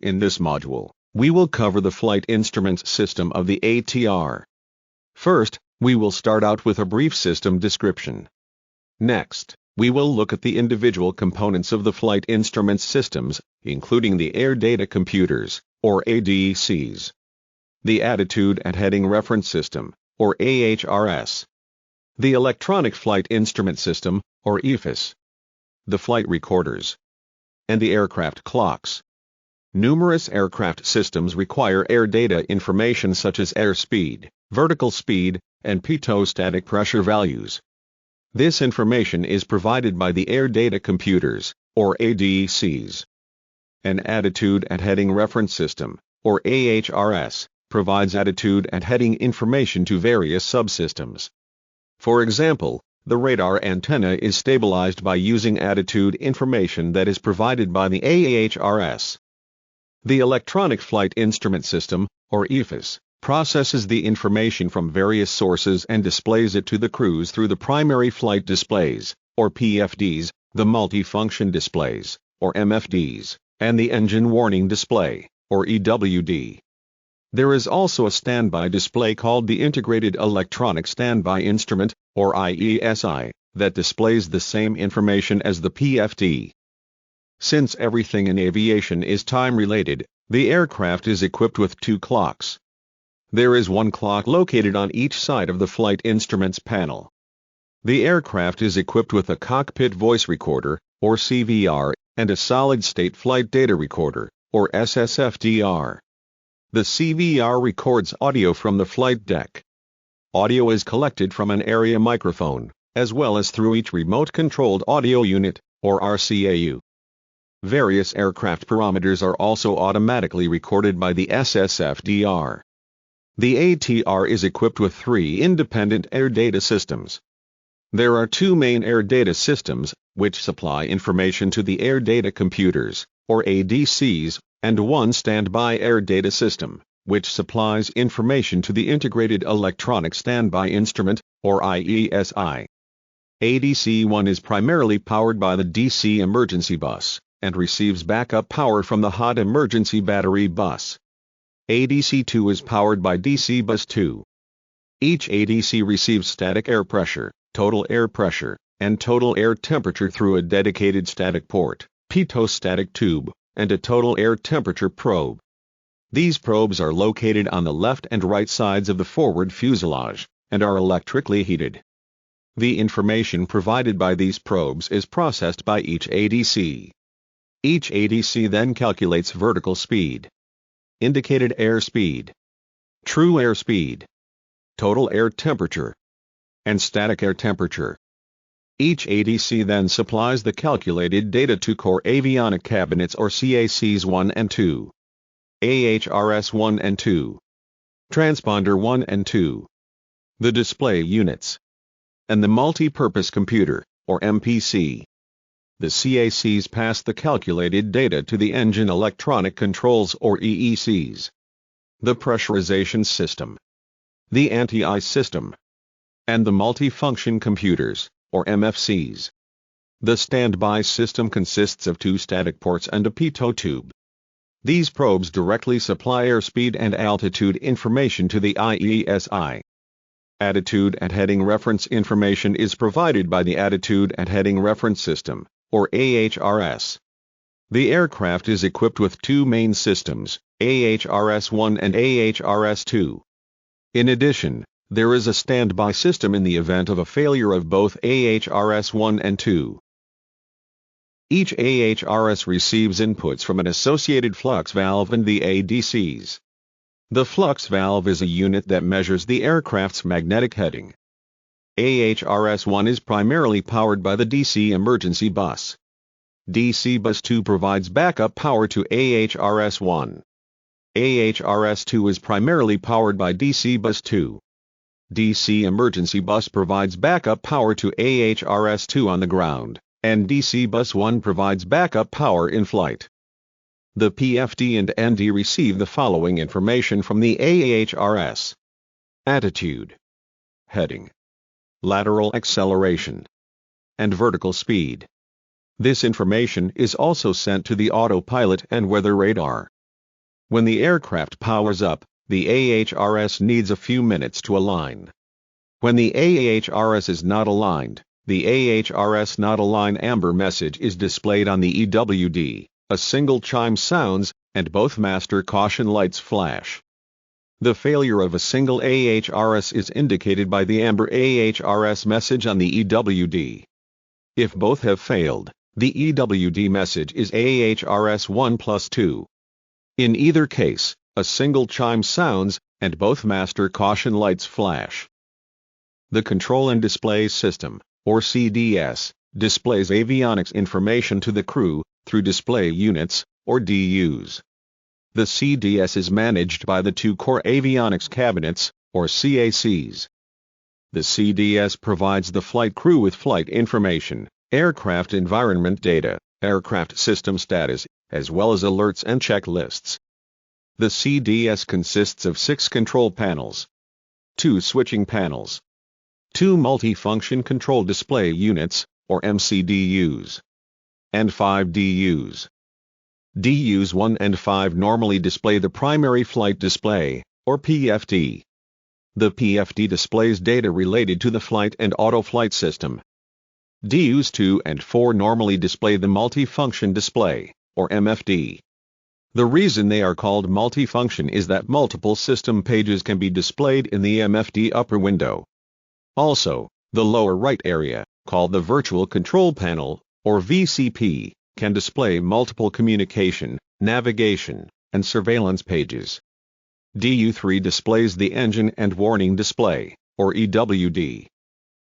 In this module, we will cover the flight instruments system of the ATR. First, we will start out with a brief system description. Next, we will look at the individual components of the flight instruments systems, including the Air Data Computers, or ADCs, the Attitude and Heading Reference System, or AHRS, the Electronic Flight Instrument System, or EFIS, the flight recorders, and the aircraft clocks. Numerous aircraft systems require air data information such as airspeed, vertical speed, and pitot static pressure values. This information is provided by the Air Data Computers, or ADCs. An Attitude and Heading Reference System, or AHRS, provides attitude and heading information to various subsystems. For example, the radar antenna is stabilized by using attitude information that is provided by the AHRS. The Electronic Flight Instrument System, or EFIS, processes the information from various sources and displays it to the crews through the primary flight displays, or PFDs, the multifunction displays, or MFDs, and the engine warning display, or EWD. There is also a standby display called the Integrated Electronic Standby Instrument, or IESI, that displays the same information as the PFD. Since everything in aviation is time-related, the aircraft is equipped with two clocks. There is one clock located on each side of the flight instruments panel. The aircraft is equipped with a cockpit voice recorder, or CVR, and a solid-state flight data recorder, or SSFDR. The CVR records audio from the flight deck. Audio is collected from an area microphone, as well as through each remote-controlled audio unit, or RCAU. Various aircraft parameters are also automatically recorded by the SSFDR. The ATR is equipped with three independent air data systems. There are two main air data systems, which supply information to the Air Data Computers, or ADCs, and one standby air data system, which supplies information to the Integrated Electronic Standby Instrument, or IESI. ADC-1 is primarily powered by the DC emergency bus, and receives backup power from the hot emergency battery bus. ADC-2 is powered by DC bus 2. Each ADC receives static air pressure, total air pressure, and total air temperature through a dedicated static port, pitot-static tube, and a total air temperature probe. These probes are located on the left and right sides of the forward fuselage, and are electrically heated. The information provided by these probes is processed by each ADC. Each ADC then calculates vertical speed, indicated airspeed, true airspeed, total air temperature, and static air temperature. Each ADC then supplies the calculated data to core avionic cabinets, or CACs 1 and 2, AHRS 1 and 2, transponder 1 and 2, the display units, and the multi-purpose computer, or MPC. The CACs pass the calculated data to the engine electronic controls, or EECs, the pressurization system, the anti-ice system, and the multifunction computers, or MFCs. The standby system consists of two static ports and a pitot tube. These probes directly supply airspeed and altitude information to the IESI. Attitude and heading reference information is provided by the Attitude and Heading Reference System, or AHRS. The aircraft is equipped with two main systems, AHRS-1 and AHRS-2. In addition, there is a standby system in the event of a failure of both AHRS-1 and 2. Each AHRS receives inputs from an associated flux valve and the ADCs. The flux valve is a unit that measures the aircraft's magnetic heading. AHRS-1 is primarily powered by the DC emergency bus. DC bus 2 provides backup power to AHRS-1. AHRS-2 is primarily powered by DC bus 2. DC emergency bus provides backup power to AHRS-2 on the ground, and DC bus 1 provides backup power in flight. The PFD and ND receive the following information from the AHRS: attitude, heading, lateral acceleration, and vertical speed. This information is also sent to the autopilot and weather radar. When the aircraft powers up, the AHRS needs a few minutes to align. When the AHRS is not aligned, the AHRS not aligned amber message is displayed on the EWD, a single chime sounds, and both master caution lights flash. The failure of a single AHRS is indicated by the amber AHRS message on the EWD. If both have failed, the EWD message is AHRS 1 plus 2. In either case, a single chime sounds, and both master caution lights flash. The Control and Display System, or CDS, displays avionics information to the crew, through display units, or DUs. The CDS is managed by the two core avionics cabinets, or CACs. The CDS provides the flight crew with flight information, aircraft environment data, aircraft system status, as well as alerts and checklists. The CDS consists of 6 control panels, 2 switching panels, 2 multifunction control display units, or MCDUs, and 5 DUs. DUs 1 and 5 normally display the primary flight display, or PFD. The PFD displays data related to the flight and auto-flight system. DUs 2 and 4 normally display the multifunction display, or MFD. The reason they are called multifunction is that multiple system pages can be displayed in the MFD upper window. Also, the lower right area, called the Virtual Control Panel, or VCP, can display multiple communication, navigation, and surveillance pages. DU3 displays the Engine and Warning Display, or EWD.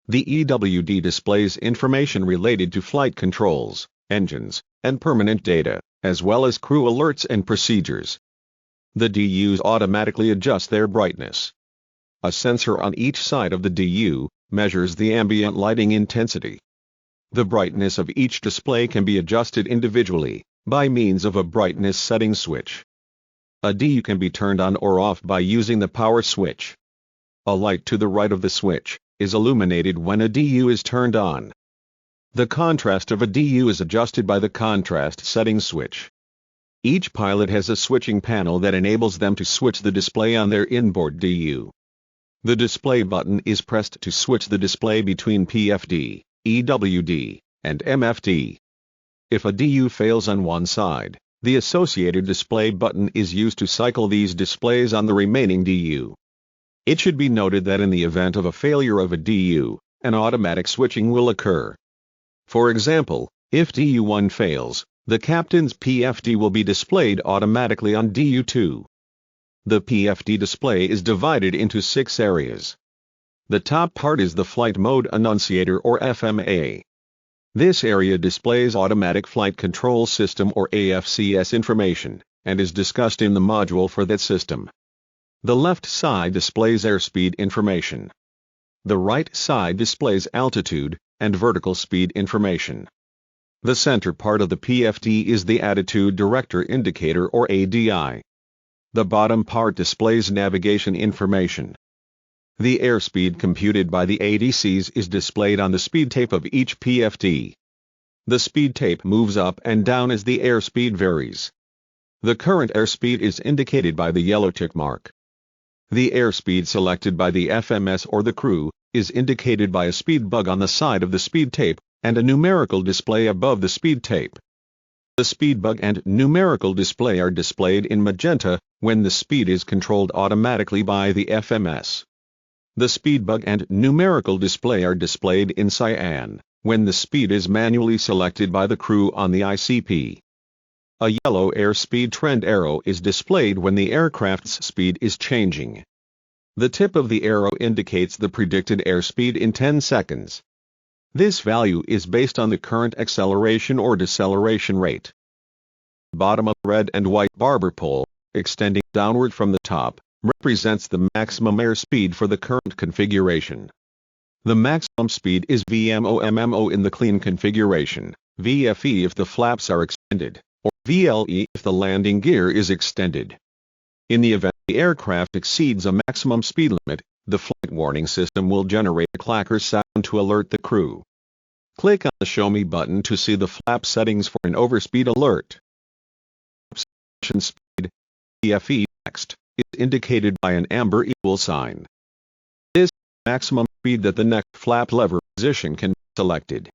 The EWD displays information related to flight controls, engines, and permanent data, as well as crew alerts and procedures. The DUs automatically adjust their brightness. A sensor on each side of the DU measures the ambient lighting intensity. The brightness of each display can be adjusted individually, by means of a brightness setting switch. A DU can be turned on or off by using the power switch. A light to the right of the switch is illuminated when a DU is turned on. The contrast of a DU is adjusted by the contrast setting switch. Each pilot has a switching panel that enables them to switch the display on their inboard DU. The display button is pressed to switch the display between PFD, EWD, and MFD. If a DU fails on one side, the associated display button is used to cycle these displays on the remaining DU. It should be noted that in the event of a failure of a DU, an automatic switching will occur. For example, if DU1 fails, the captain's PFD will be displayed automatically on DU2. The PFD display is divided into 6 areas. The top part is the Flight Mode Annunciator, or FMA. This area displays Automatic Flight Control System, or AFCS information, and is discussed in the module for that system. The left side displays airspeed information. The right side displays altitude and vertical speed information. The center part of the PFD is the Attitude Director Indicator, or ADI. The bottom part displays navigation information. The airspeed computed by the ADCs is displayed on the speed tape of each PFD. The speed tape moves up and down as the airspeed varies. The current airspeed is indicated by the yellow tick mark. The airspeed selected by the FMS or the crew is indicated by a speed bug on the side of the speed tape and a numerical display above the speed tape. The speed bug and numerical display are displayed in magenta when the speed is controlled automatically by the FMS. The speed bug and numerical display are displayed in cyan when the speed is manually selected by the crew on the ICP. A yellow airspeed trend arrow is displayed when the aircraft's speed is changing. The tip of the arrow indicates the predicted airspeed in 10 seconds. This value is based on the current acceleration or deceleration rate. Bottom of red and white barber pole, extending downward from the top, represents the maximum airspeed for the current configuration. The maximum speed is VMOMMO in the clean configuration, VFE if the flaps are extended, or VLE if the landing gear is extended. In the event the aircraft exceeds a maximum speed limit, the flight warning system will generate a clacker sound to alert the crew. Click on the Show Me button to see the flap settings for an overspeed alert. Speed. EFIS next is indicated by an amber equal sign. This is the maximum speed that the next flap lever position can be selected.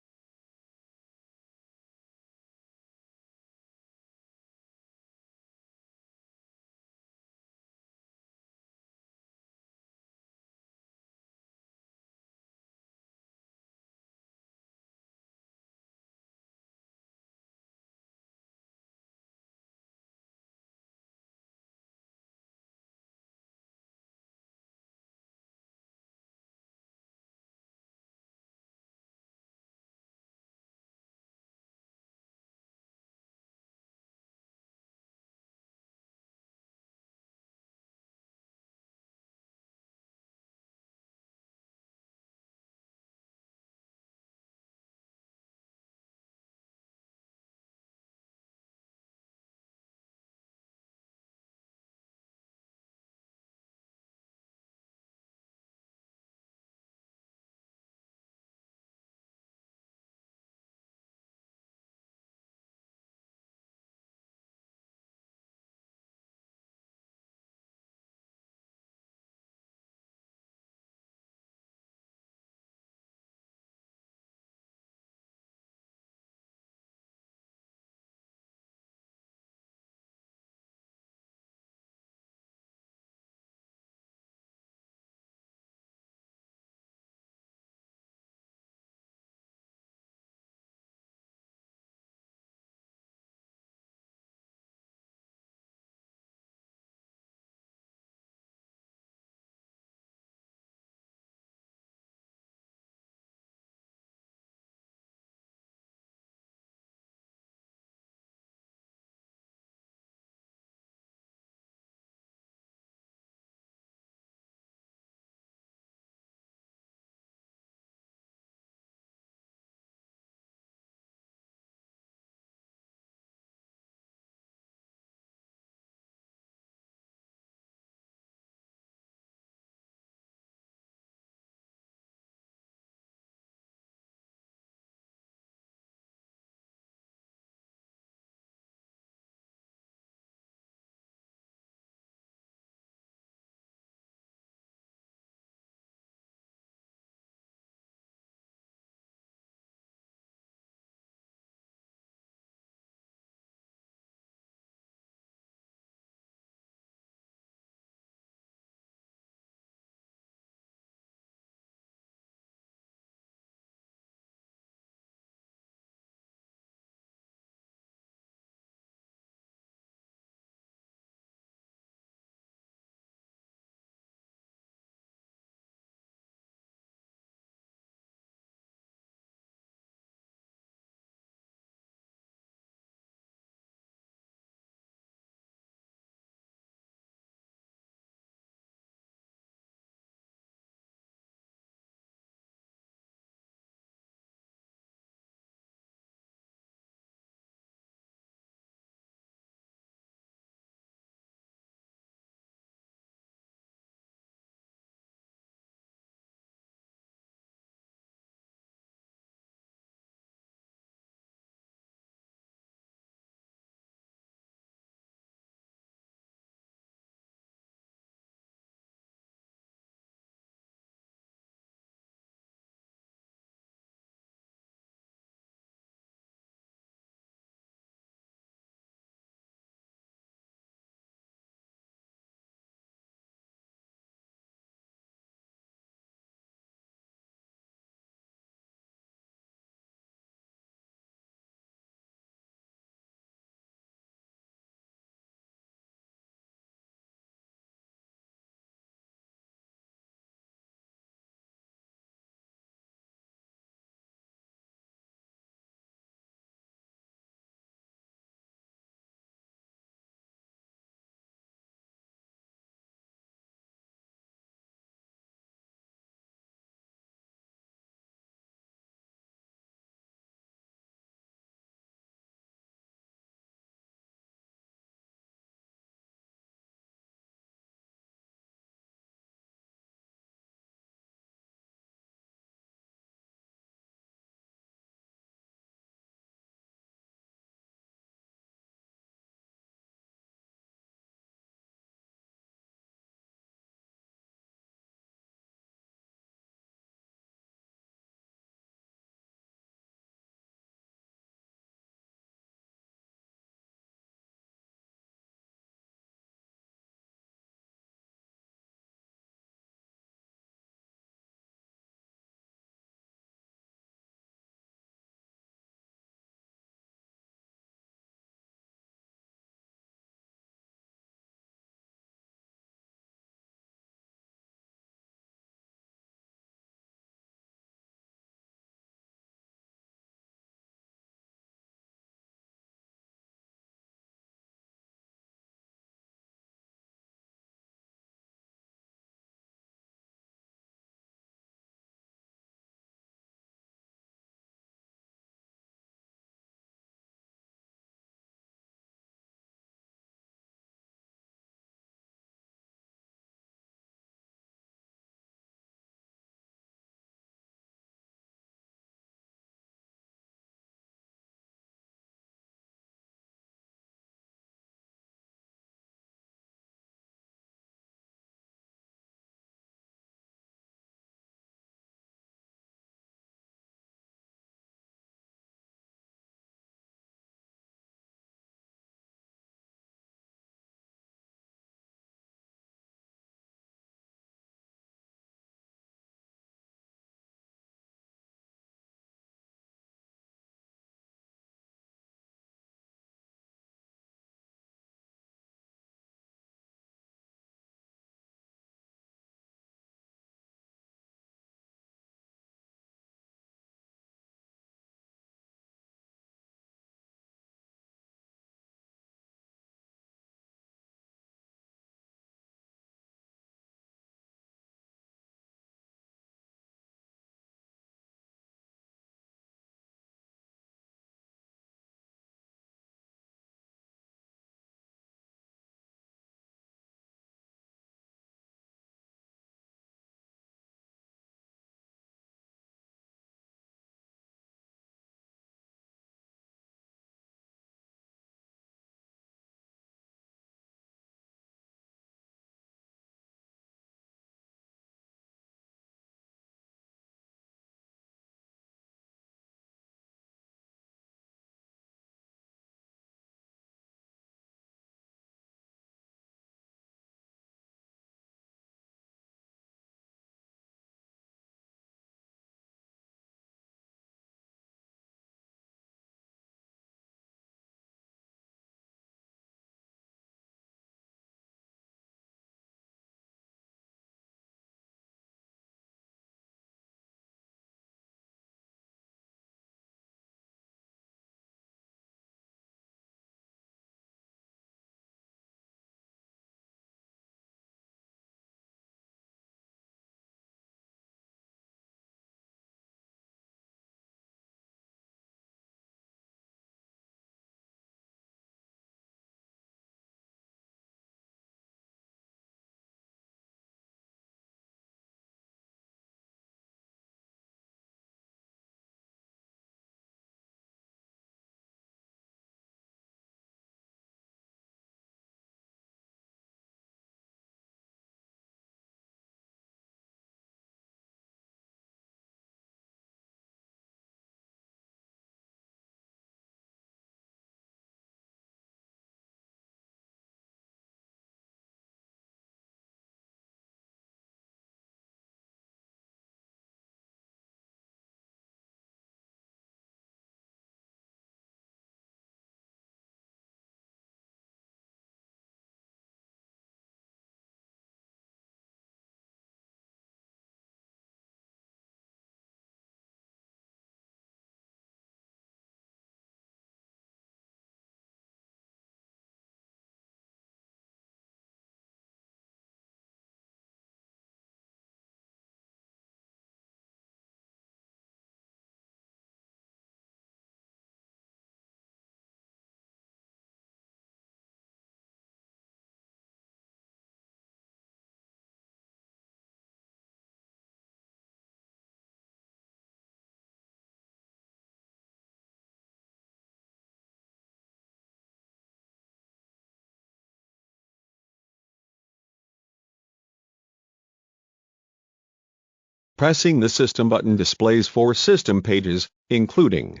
Pressing the System button displays 4 system pages, including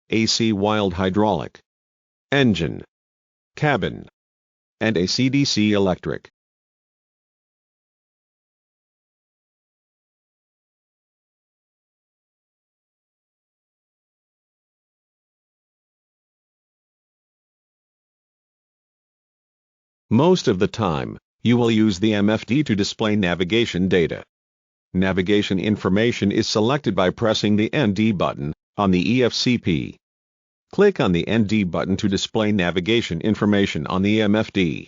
AC Wild Hydraulic, Engine, Cabin, and AC/DC Electric. Most of the time, you will use the MFD to display navigation data. Navigation information is selected by pressing the ND button on the EFCP. Click on the ND button to display navigation information on the MFD.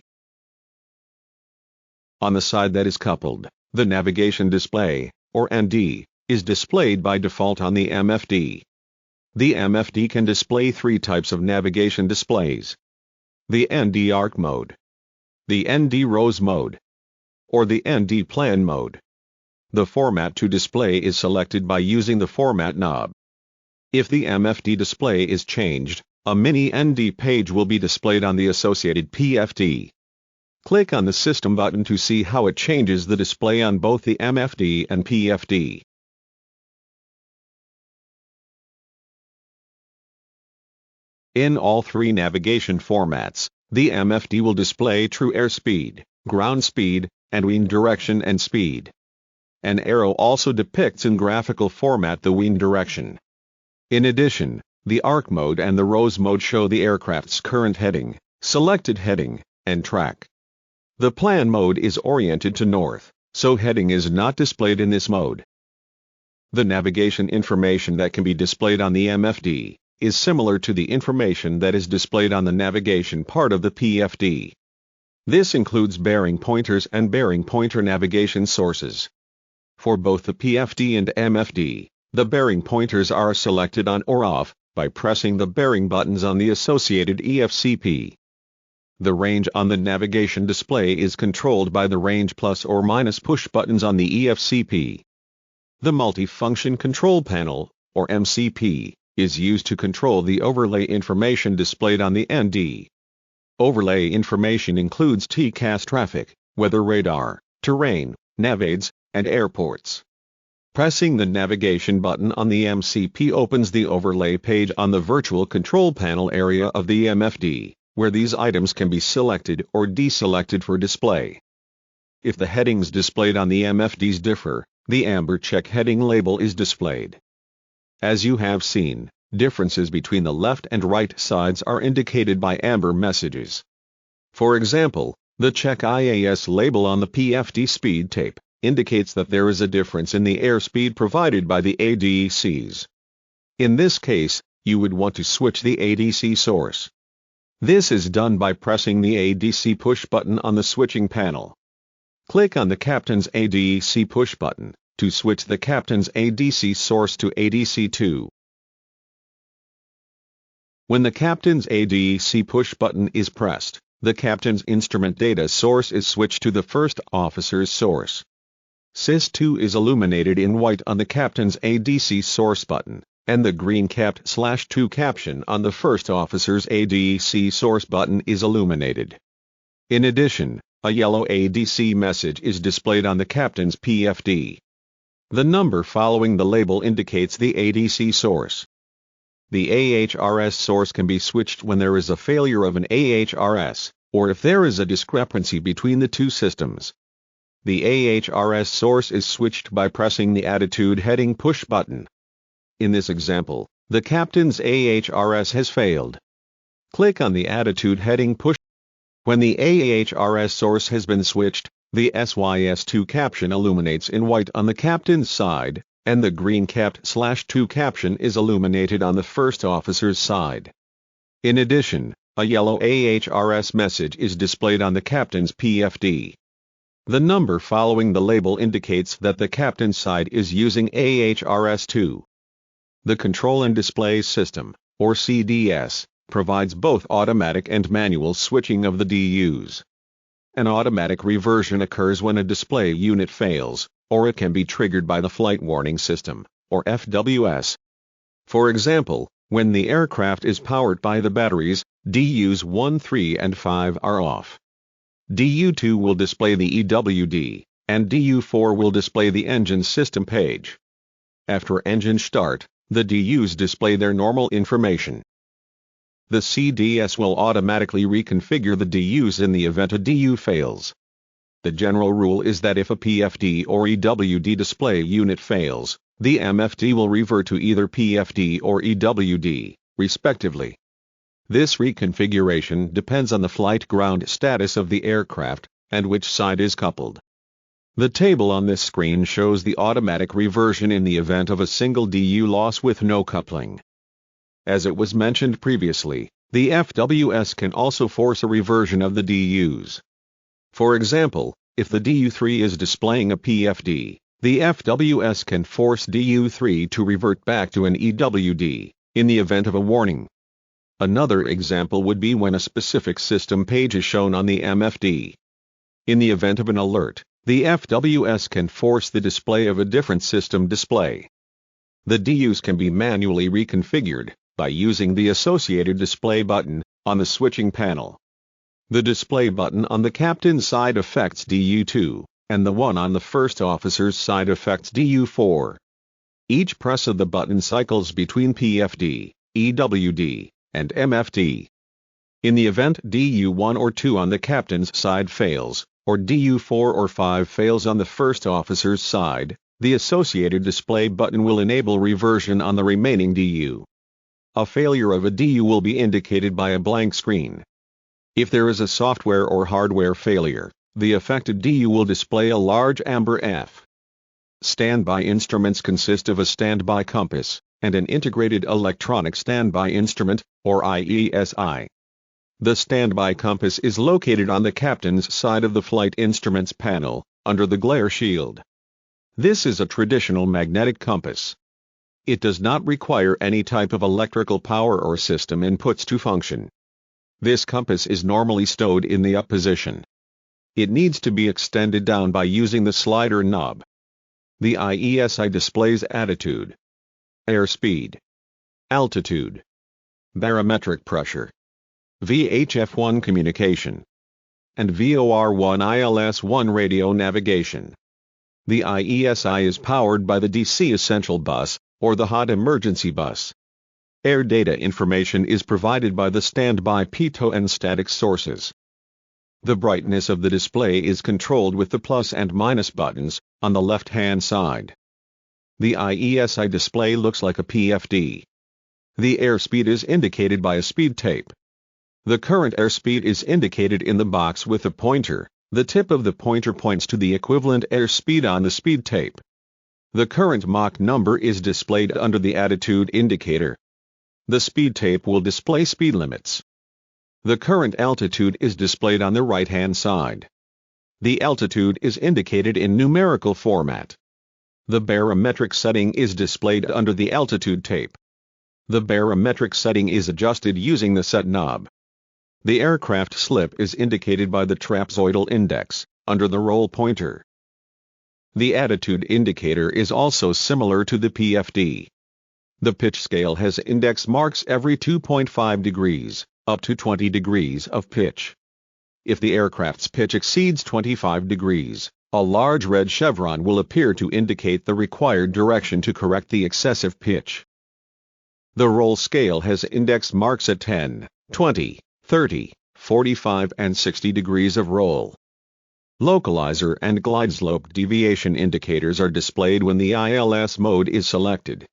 On the side that is coupled, the navigation display, or ND, is displayed by default on the MFD. The MFD can display 3 types of navigation displays: the ND Arc mode, the ND Rose mode, or the ND Plan mode. The format to display is selected by using the Format knob. If the MFD display is changed, a mini ND page will be displayed on the associated PFD. Click on the System button to see how it changes the display on both the MFD and PFD. In all 3 navigation formats, the MFD will display true airspeed, ground speed, and wind direction and speed. An arrow also depicts in graphical format the wind direction. In addition, the Arc mode and the Rose mode show the aircraft's current heading, selected heading, and track. The Plan mode is oriented to north, so heading is not displayed in this mode. The navigation information that can be displayed on the MFD is similar to the information that is displayed on the navigation part of the PFD. This includes bearing pointers and bearing pointer navigation sources. For both the PFD and MFD, the bearing pointers are selected on or off by pressing the bearing buttons on the associated EFCP. The range on the navigation display is controlled by the range plus or minus push buttons on the EFCP. The Multifunction Control Panel, or MCP, is used to control the overlay information displayed on the ND. Overlay information includes TCAS traffic, weather radar, terrain, navaids, and airports. Pressing the navigation button on the MCP opens the overlay page on the virtual control panel area of the MFD, where these items can be selected or deselected for display. If the headings displayed on the MFDs differ, the amber check heading label is displayed. As you have seen, differences between the left and right sides are indicated by amber messages. For example, the check IAS label on the PFD speed tape indicates that there is a difference in the airspeed provided by the ADCs. In this case, you would want to switch the ADC source. This is done by pressing the ADC push button on the switching panel. Click on the Captain's ADC push button to switch the Captain's ADC source to ADC2. When the Captain's ADC push button is pressed, the Captain's instrument data source is switched to the First Officer's source. SIS-2 is illuminated in white on the Captain's ADC source button, and the green capped /2 caption on the First Officer's ADC source button is illuminated. In addition, a yellow ADC message is displayed on the Captain's PFD. The number following the label indicates the ADC source. The AHRS source can be switched when there is a failure of an AHRS, or if there is a discrepancy between the 2 systems. The AHRS source is switched by pressing the Attitude Heading push button. In this example, the Captain's AHRS has failed. Click on the Attitude Heading push. When the AHRS source has been switched, the SYS2 caption illuminates in white on the Captain's side, and the green capped /2 caption is illuminated on the First Officer's side. In addition, a yellow AHRS message is displayed on the Captain's PFD. The number following the label indicates that the Captain's side is using AHRS2. The Control and Display System, or CDS, provides both automatic and manual switching of the DUs. An automatic reversion occurs when a display unit fails, or it can be triggered by the Flight Warning System, or FWS. For example, when the aircraft is powered by the batteries, DUs 1, 3 and 5 are off. DU2 will display the EWD, and DU4 will display the engine system page. After engine start, the DUs display their normal information. The CDS will automatically reconfigure the DUs in the event a DU fails. The general rule is that if a PFD or EWD display unit fails, the MFD will revert to either PFD or EWD, respectively. This reconfiguration depends on the flight ground status of the aircraft and which side is coupled. The table on this screen shows the automatic reversion in the event of a single DU loss with no coupling. As it was mentioned previously, the FWS can also force a reversion of the DUs. For example, if the DU3 is displaying a PFD, the FWS can force DU3 to revert back to an EWD, in the event of a warning. Another example would be when a specific system page is shown on the MFD. In the event of an alert, the FWS can force the display of a different system display. The DUs can be manually reconfigured by using the associated display button on the switching panel. The display button on the captain's side affects DU2, and the one on the first officer's side affects DU4. Each press of the button cycles between PFD, EWD, and MFD. In the event DU1 or 2 on the captain's side fails, or DU4 or 5 fails on the first officer's side, the associated display button will enable reversion on the remaining DU. A failure of a DU will be indicated by a blank screen. If there is a software or hardware failure, the affected DU will display a large amber F. Standby instruments consist of a standby compass and an integrated electronic standby instrument, or IESI. The standby compass is located on the captain's side of the flight instruments panel, under the glare shield. This is a traditional magnetic compass. It does not require any type of electrical power or system inputs to function. This compass is normally stowed in the up position. It needs to be extended down by using the slider knob. The IESI displays attitude, airspeed, altitude, barometric pressure, VHF1 communication, and VOR1 ILS1 radio navigation. The IESI is powered by the DC Essential Bus, or the Hot Emergency Bus. Air data information is provided by the standby pitot and static sources. The brightness of the display is controlled with the plus and minus buttons on the left-hand side. The IESI display looks like a PFD. The airspeed is indicated by a speed tape. The current airspeed is indicated in the box with a pointer. The tip of the pointer points to the equivalent airspeed on the speed tape. The current Mach number is displayed under the attitude indicator. The speed tape will display speed limits. The current altitude is displayed on the right-hand side. The altitude is indicated in numerical format. The barometric setting is displayed under the altitude tape. The barometric setting is adjusted using the set knob. The aircraft slip is indicated by the trapezoidal index, under the roll pointer. The attitude indicator is also similar to the PFD. The pitch scale has index marks every 2.5 degrees, up to 20 degrees of pitch. If the aircraft's pitch exceeds 25 degrees, a large red chevron will appear to indicate the required direction to correct the excessive pitch. The roll scale has index marks at 10, 20, 30, 45 and 60 degrees of roll. Localizer and glide slope deviation indicators are displayed when the ILS mode is selected.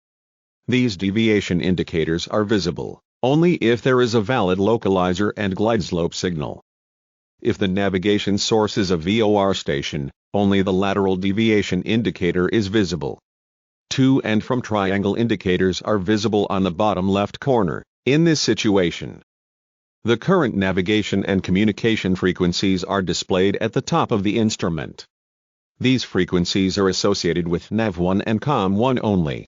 These deviation indicators are visible only if there is a valid localizer and glide slope signal. If the navigation source is a VOR station, only the lateral deviation indicator is visible. To and from triangle indicators are visible on the bottom left corner, in this situation. The current navigation and communication frequencies are displayed at the top of the instrument. These frequencies are associated with NAV1 and COM1 only.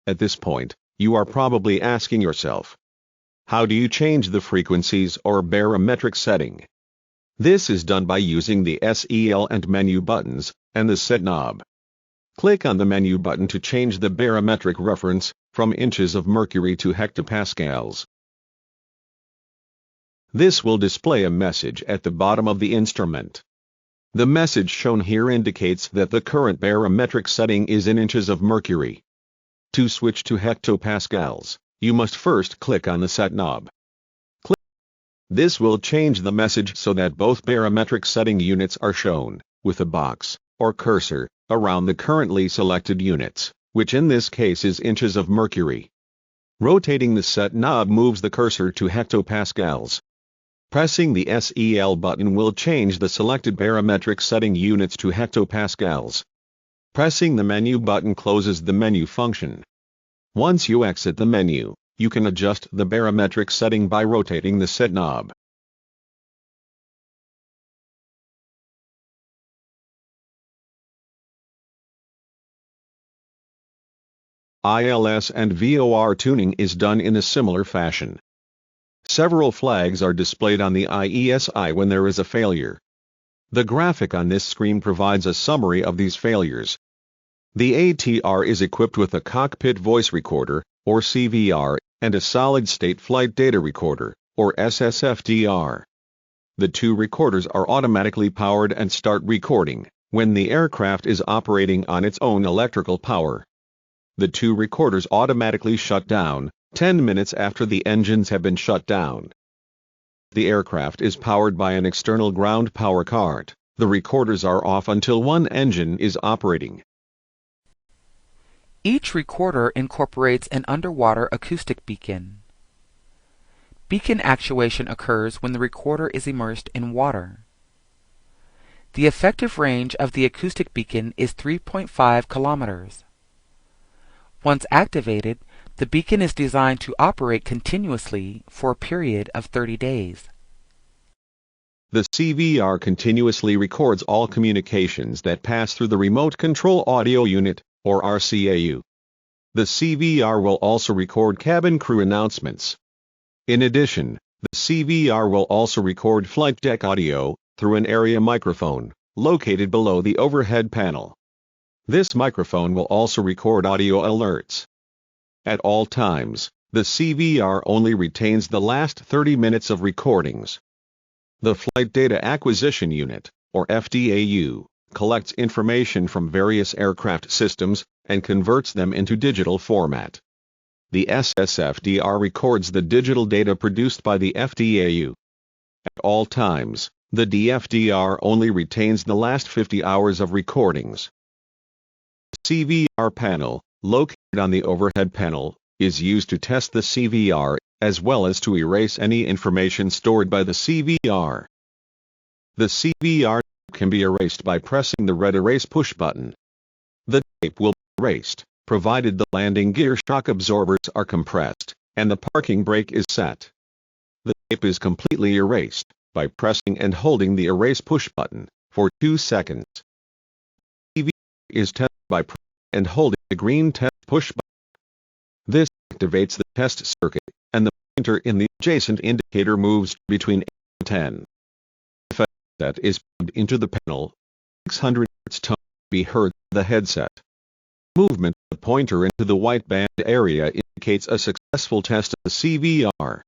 At this point, you are probably asking yourself, how do you change the frequencies or barometric setting? This is done by using the SEL and menu buttons, and the set knob. Click on the menu button to change the barometric reference, from inches of mercury to hectopascals. This will display a message at the bottom of the instrument. The message shown here indicates that the current barometric setting is in inches of mercury. To switch to hectopascals, you must first click on the set knob. This will change the message so that both barometric setting units are shown, with a box, or cursor, around the currently selected units, which in this case is inches of mercury. Rotating the set knob moves the cursor to hectopascals. Pressing the SEL button will change the selected barometric setting units to hectopascals. Pressing the menu button closes the menu function. Once you exit the menu, you can adjust the barometric setting by rotating the set knob. ILS and VOR tuning is done in a similar fashion. Several flags are displayed on the IESI when there is a failure. The graphic on this screen provides a summary of these failures. The ATR is equipped with a cockpit voice recorder, or CVR, and a solid-state flight data recorder, or SSFDR. The two recorders are automatically powered and start recording when the aircraft is operating on its own electrical power. The two recorders automatically shut down 10 minutes after the engines have been shut down. The aircraft is powered by an external ground power cart. The recorders are off until one engine is operating. Each recorder incorporates an underwater acoustic beacon. Beacon actuation occurs when the recorder is immersed in water. The effective range of the acoustic beacon is 3.5 kilometers. Once activated, the beacon is designed to operate continuously for a period of 30 days. The CVR continuously records all communications that pass through the Remote Control Audio Unit, or RCAU. The CVR will also record cabin crew announcements. In addition, the CVR will also record flight deck audio through an area microphone located below the overhead panel. This microphone will also record audio alerts. At all times, the CVR only retains the last 30 minutes of recordings. The Flight Data Acquisition Unit, or FDAU, collects information from various aircraft systems and converts them into digital format. The SSFDR records the digital data produced by the FDAU. At all times, the DFDR only retains the last 50 hours of recordings. The CVR panel, located on the overhead panel, is used to test the CVR, as well as to erase any information stored by the CVR. The CVR can be erased by pressing the red Erase push button. The tape will be erased, provided the landing gear shock absorbers are compressed, and the parking brake is set. The tape is completely erased by pressing and holding the Erase push button for 2 seconds. The CVR is tested by pressing and holding the green test push button. This activates the test circuit, and the pointer in the adjacent indicator moves between 8 and 10. If a headset is plugged into the panel, 600 Hz tone will be heard through the headset. Movement of the pointer into the white band area indicates a successful test of the CVR.